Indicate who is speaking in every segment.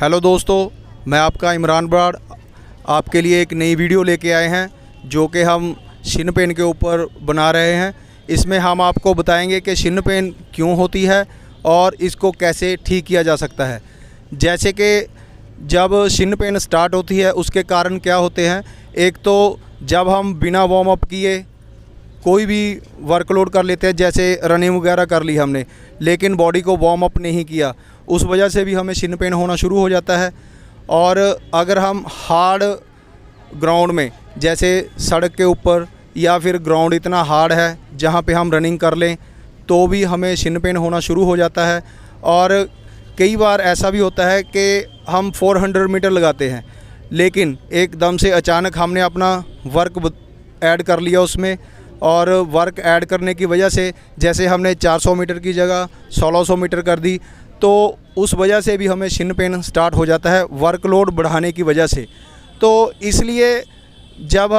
Speaker 1: Hello दोस्तों, मैं आपका इमरान ब्राड आपके लिए एक नई वीडियो लेके आए हैं जो कि हम शिन पेन के ऊपर बना रहे हैं। इसमें हम आपको बताएंगे कि शिन पेन क्यों होती है और इसको कैसे ठीक किया जा सकता है। जैसे कि जब शिन पेन स्टार्ट होती है उसके कारण क्या होते हैं। एक तो जब हम बिना वार्म अप किए कोई भी वर्कलोड कर लेते हैं, जैसे रनिंग वगैरह कर ली हमने, लेकिन बॉडी को वार्म अप नहीं किया, उस वजह से भी हमें शिन पेन होना शुरू हो जाता है। और अगर हम हार्ड ग्राउंड में, जैसे सड़क के ऊपर या फिर ग्राउंड इतना हार्ड है जहाँ पे हम रनिंग कर लें, तो भी हमें शिन पेन होना शुरू हो जाता है। और कई बार ऐसा भी होता है कि हम 400 मीटर लगाते हैं, लेकिन एकदम से अचानक हमने अपना वर्क ऐड कर लिया उसमें, और वर्क ऐड करने की वजह से जैसे हमने 400 मीटर की जगह 1600 मीटर कर दी, तो उस वजह से भी हमें शिन पेन स्टार्ट हो जाता है, वर्कलोड बढ़ाने की वजह से। तो इसलिए जब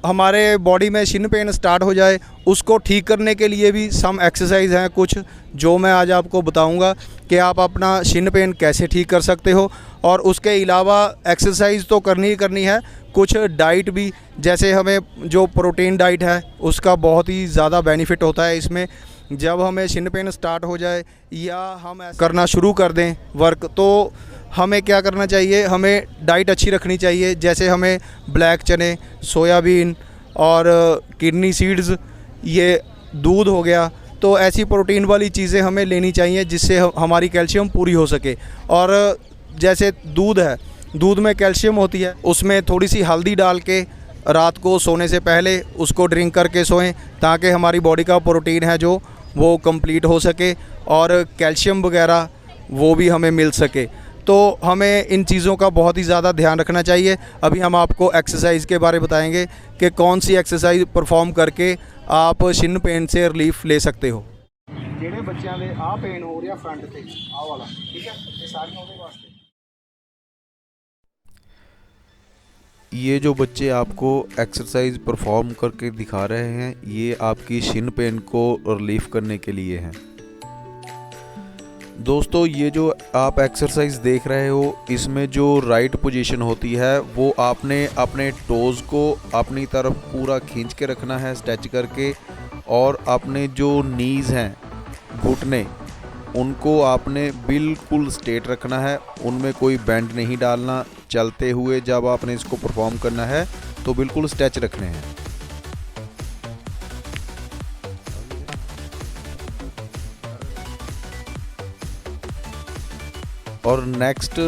Speaker 1: हमारे बॉडी में शिन पेन स्टार्ट हो जाए, उसको ठीक करने के लिए भी सम एक्सरसाइज हैं कुछ, जो मैं आज आपको बताऊंगा कि आप अपना शिन पेन कैसे ठीक कर सकते हो। और उसके अलावा एक्सरसाइज तो करनी ही करनी है, कुछ डाइट भी, जैसे हमें जो प्रोटीन डाइट है उसका बहुत ही ज़्यादा बेनिफिट होता है इसमें। जब हमें शिन पेन स्टार्ट हो जाए या हम करना शुरू कर दें वर्क, तो हमें क्या करना चाहिए, हमें डाइट अच्छी रखनी चाहिए। जैसे हमें ब्लैक चने, सोयाबीन और किडनी सीड्स, ये दूध हो गया, तो ऐसी प्रोटीन वाली चीज़ें हमें लेनी चाहिए जिससे हमारी कैल्शियम पूरी हो सके। और जैसे दूध है, दूध में कैल्शियम होती है, उसमें थोड़ी सी हल्दी डाल के रात को सोने से पहले उसको ड्रिंक करके सोएं, ताकि हमारी बॉडी का प्रोटीन है जो वो कंप्लीट हो सके और कैल्शियम वगैरह वो भी हमें मिल सके। तो हमें इन चीज़ों का बहुत ही ज़्यादा ध्यान रखना चाहिए। अभी हम आपको एक्सरसाइज के बारे में बताएंगे कि कौन सी एक्सरसाइज परफॉर्म करके आप शिन पेन से रिलीफ ले सकते हो।
Speaker 2: ਜਿਹੜੇ ਬੱਚਿਆਂ ਦੇ ਆਹ ਪੇਨ ਹੋ ਰਿਹਾ ਫਰੰਟ ਤੇ ਆਹ ਵਾਲਾ, ਠੀਕ ਹੈ, ਇਹ ਸਾਰੀਆਂ ਉਹਦੇ ਵਾਸਤੇ।
Speaker 3: ये जो बच्चे आपको एक्सरसाइज परफॉर्म करके दिखा रहे हैं, ये आपकी शिन पेन को रिलीफ करने के लिए हैं। दोस्तों, ये जो आप एक्सरसाइज देख रहे हो, इसमें जो राइट पोजीशन होती है वो आपने अपने टोज़ को अपनी तरफ पूरा खींच के रखना है स्ट्रेच करके, और अपने जो नीज़ हैं, घुटने, उनको आपने बिल्कुल स्ट्रेट रखना है, उनमें कोई बेंड नहीं डालना। चलते हुए जब आपने इसको परफॉर्म करना है तो बिल्कुल स्ट्रेच रखने हैं। और नेक्स्ट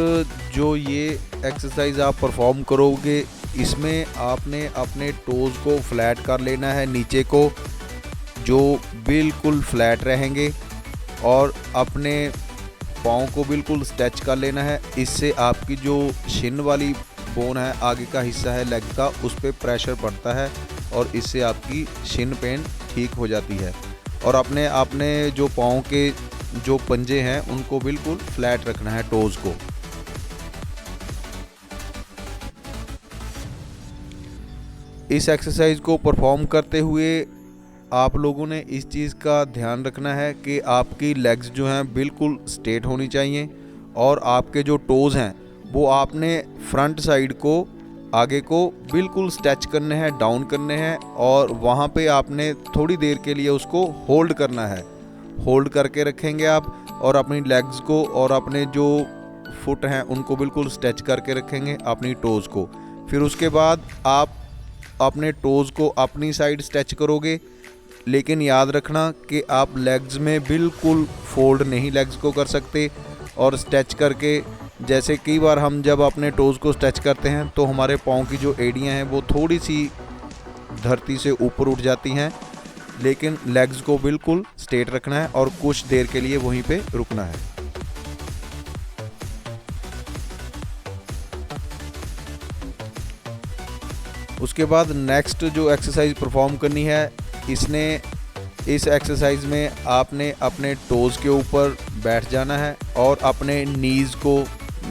Speaker 3: जो ये एक्सरसाइज आप परफॉर्म करोगे, इसमें आपने अपने टोज़ को फ्लैट कर लेना है, नीचे को जो बिल्कुल फ्लैट रहेंगे, और अपने पाँव को बिल्कुल स्ट्रेच कर लेना है। इससे आपकी जो शिन वाली बोन है, आगे का हिस्सा है लेग का, उस पर प्रेशर पड़ता है और इससे आपकी शिन पेन ठीक हो जाती है। और अपने जो पाँव के जो पंजे हैं उनको बिल्कुल फ्लैट रखना है, टोज़ को। इस एक्सरसाइज को परफॉर्म करते हुए आप लोगों ने इस चीज़ का ध्यान रखना है कि आपकी लेग्स जो हैं बिल्कुल स्ट्रेट होनी चाहिए, और आपके जो टोज़ हैं वो आपने फ्रंट साइड को, आगे को बिल्कुल स्ट्रेच करने हैं, डाउन करने हैं, और वहाँ पे आपने थोड़ी देर के लिए उसको होल्ड करना है। होल्ड करके रखेंगे आप, और अपनी लेग्स को और अपने जो फुट हैं उनको बिल्कुल स्ट्रेच करके रखेंगे, अपनी टोज़ को। फिर उसके बाद आप अपने टोज़ को अपनी साइड स्ट्रेच करोगे, लेकिन याद रखना कि आप लेग्स में बिल्कुल फोल्ड नहीं लेग्स को कर सकते। और स्ट्रेच करके, जैसे कई बार हम जब अपने टोज़ को स्ट्रेच करते हैं तो हमारे पाँव की जो एड़ियाँ हैं वो थोड़ी सी धरती से ऊपर उठ जाती हैं, लेकिन लेग्स को बिल्कुल स्ट्रेट रखना है और कुछ देर के लिए वहीं पे रुकना है। उसके बाद नेक्स्ट जो एक्सरसाइज परफॉर्म करनी है, इस एक्सरसाइज में आपने अपने टोज़ के ऊपर बैठ जाना है और अपने नीज़ को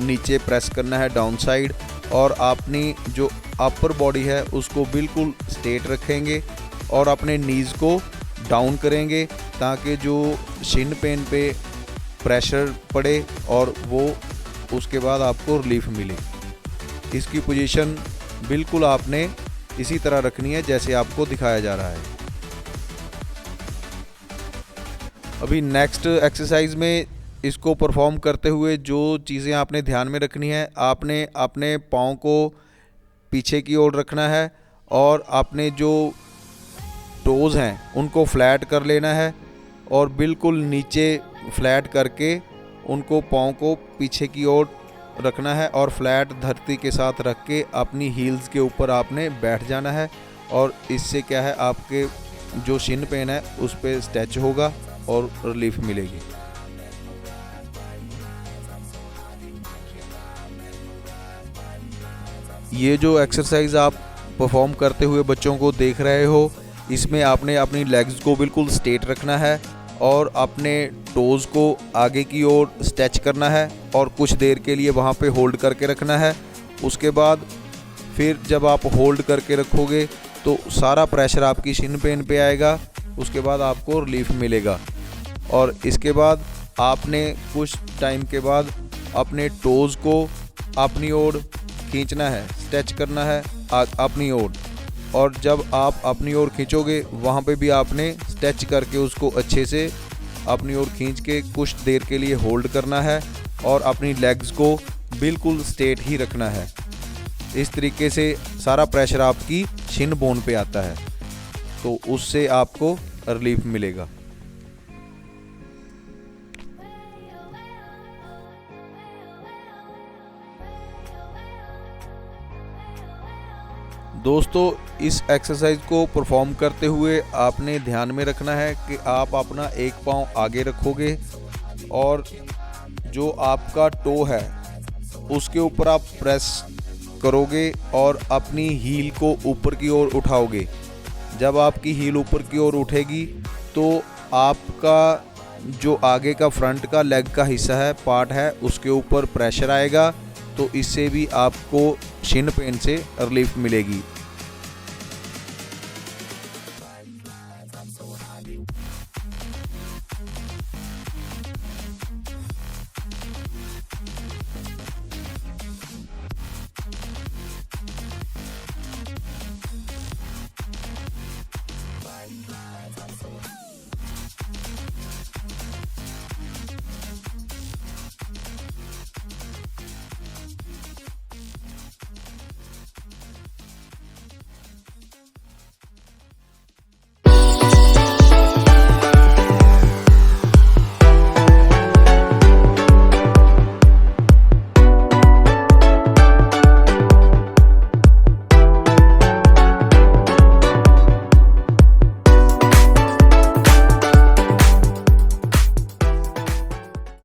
Speaker 3: नीचे प्रेस करना है डाउन साइड, और अपनी जो अपर बॉडी है उसको बिल्कुल स्ट्रेट रखेंगे और अपने नीज़ को डाउन करेंगे, ताकि जो शिन पेन पे प्रेशर पड़े और वो उसके बाद आपको रिलीफ मिले। इसकी पोजीशन बिल्कुल आपने इसी तरह रखनी है जैसे आपको दिखाया जा रहा है। अभी नेक्स्ट एक्सरसाइज में इसको परफॉर्म करते हुए जो चीज़ें आपने ध्यान में रखनी है, आपने अपने पाँव को पीछे की ओर रखना है और अपने जो टोज़ हैं उनको फ्लैट कर लेना है और बिल्कुल नीचे फ्लैट करके उनको पाँव को पीछे की ओर रखना है और फ्लैट धरती के साथ रख के अपनी हील्स के ऊपर आपने बैठ जाना है। और इससे क्या है, आपके जो शिन पेन है उस पर स्ट्रेच होगा और रिलीफ मिलेगी। ये जो एक्सरसाइज आप परफॉर्म करते हुए बच्चों को देख रहे हो, इसमें आपने अपनी लेग्स को बिल्कुल स्ट्रेट रखना है और अपने टोज़ को आगे की ओर स्ट्रेच करना है और कुछ देर के लिए वहाँ पे होल्ड करके रखना है। उसके बाद फिर जब आप होल्ड करके रखोगे तो सारा प्रेशर आपकी शिन पेन पे आएगा, उसके बाद आपको रिलीफ मिलेगा। और इसके बाद आपने कुछ टाइम के बाद अपने टोज़ को अपनी ओर खींचना है, स्ट्रेच करना है अपनी ओर, और जब आप अपनी ओर खींचोगे वहाँ पे भी आपने स्ट्रेच करके उसको अच्छे से अपनी ओर खींच के कुछ देर के लिए होल्ड करना है और अपनी लेग्स को बिल्कुल स्ट्रेट ही रखना है। इस तरीके से सारा प्रेशर आपकी शिन बोन पे आता है, तो उससे आपको रिलीफ मिलेगा। दोस्तों, इस एक्सरसाइज को परफॉर्म करते हुए आपने ध्यान में रखना है कि आप अपना एक पाँव आगे रखोगे और जो आपका टो है उसके ऊपर आप प्रेस करोगे और अपनी हील को ऊपर की ओर उठाओगे। जब आपकी हील ऊपर की ओर उठेगी तो आपका जो आगे का फ्रंट का लेग का हिस्सा है, पार्ट है, उसके ऊपर प्रेशर आएगा, तो इससे भी आपको शिन पेन से रिलीफ मिलेगी।